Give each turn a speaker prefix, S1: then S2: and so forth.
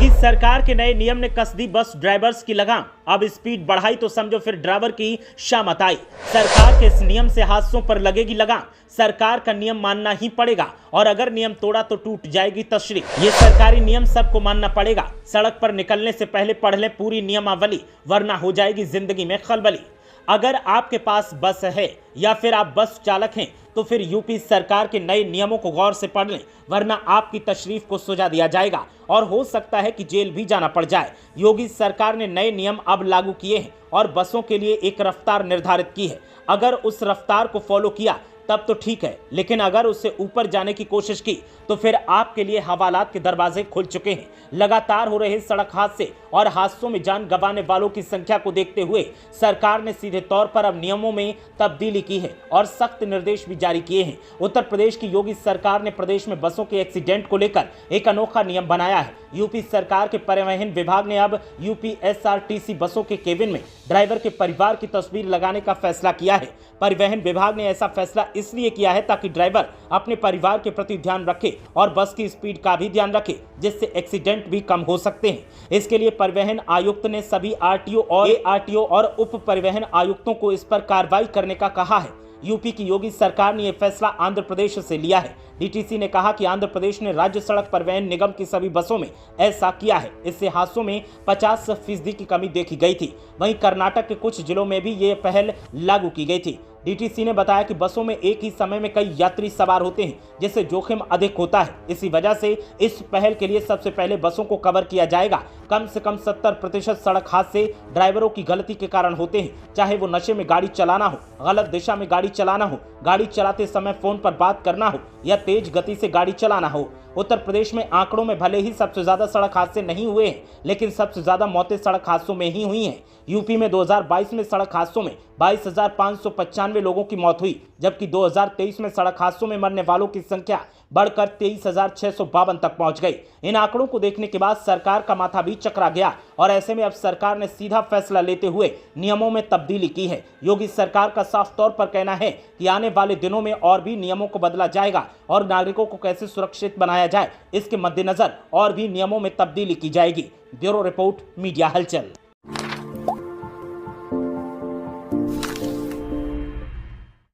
S1: योगी सरकार के नए नियम ने कस दी बस ड्राइवर्स की लगाम। अब स्पीड बढ़ाई तो समझो फिर ड्राइवर की शामत आई। सरकार के इस नियम से हादसों पर लगेगी लगाम। सरकार का नियम मानना ही पड़ेगा और अगर नियम तोड़ा तो टूट जाएगी तशरीह। ये सरकारी नियम सबको मानना पड़ेगा। सड़क पर निकलने से पहले पढ़ लें पूरी नियमावली, वरना हो जाएगी जिंदगी में खलबली। अगर आपके पास बस है या फिर आप बस चालक हैं तो फिर यूपी सरकार के नए नियमों को गौर से पढ़ लें, वरना आपकी तशरीफ को सजा दिया जाएगा और हो सकता है कि जेल भी जाना पड़ जाए। योगी सरकार ने नए नियम अब लागू किए हैं और बसों के लिए एक रफ्तार निर्धारित की है। अगर उस रफ्तार को फॉलो किया तब तो ठीक है, लेकिन अगर उससे ऊपर जाने की कोशिश की तो फिर आपके लिए हवालात के दरवाजे खुल चुके हैं। लगातार हो रहे सड़क हादसे और हादसों में जान गंवाने वालों की संख्या को देखते हुए सरकार ने सीधे तौर पर अब नियमों में तब्दीली की है और सख्त निर्देश भी जारी किए हैं। उत्तर प्रदेश की योगी सरकार ने प्रदेश में बसों के एक्सीडेंट को लेकर एक अनोखा नियम बनाया है। यूपी सरकार के परिवहन विभाग ने अब यूपीएसआरटीसी बसों के केबिन में ड्राइवर के परिवार की तस्वीर लगाने का फैसला किया है। परिवहन विभाग ने ऐसा फैसला इसलिए किया है ताकि ड्राइवर अपने परिवार के प्रति ध्यान रखे और बस की स्पीड का भी ध्यान रखे, जिससे एक्सीडेंट भी कम हो सकते हैं। इसके लिए परिवहन आयुक्त ने सभी आरटीओ और एआरटीओ और उप परिवहन आयुक्तों को इस पर कार्रवाई करने का कहा है। यूपी की योगी सरकार ने यह फैसला आंध्र प्रदेश से लिया है। डीटीसी ने कहा कि आंध्र प्रदेश ने राज्य सड़क परिवहन निगम की सभी बसों में ऐसा किया है। इससे हादसों में 50% की कमी देखी गई थी। वहीं कर्नाटक के कुछ जिलों में भी ये पहल लागू की गई थी। डीटीसी ने बताया कि बसों में एक ही समय में कई यात्री सवार होते हैं, जिससे जोखिम अधिक होता है। इसी वजह से इस पहल के लिए सबसे पहले बसों को कवर किया जाएगा। कम से कम 70% सड़क हादसे ड्राइवरों की गलती के कारण होते हैं, चाहे वो नशे में गाड़ी चलाना हो, गलत दिशा में गाड़ी चलाना हो, गाड़ी चलाते समय फोन पर बात करना हो या तेज गति से गाड़ी चलाना हो। उत्तर प्रदेश में आंकड़ों में भले ही सबसे ज्यादा सड़क हादसे नहीं हुए हैं, लेकिन सबसे ज्यादा मौतें सड़क हादसों में ही हुई हैं। यूपी में 2022 में सड़क हादसों में 22,595 लोगों की मौत हुई, जबकि 2023 में सड़क हादसों में मरने वालों की संख्या बढ़कर 23,652 तक पहुंच गई। इन आंकड़ों को देखने के बाद सरकार का माथा भी चकरा गया और ऐसे में अब सरकार ने सीधा फैसला लेते हुए नियमों में तब्दीली की है। योगी सरकार का साफ तौर पर कहना है कि आने वाले दिनों में और भी नियमों को बदला जाएगा और नागरिकों को कैसे सुरक्षित बनाया जाए, इसके मद्देनजर और भी नियमों में तब्दीली की जाएगी। ब्यूरो रिपोर्ट, मीडिया हलचल।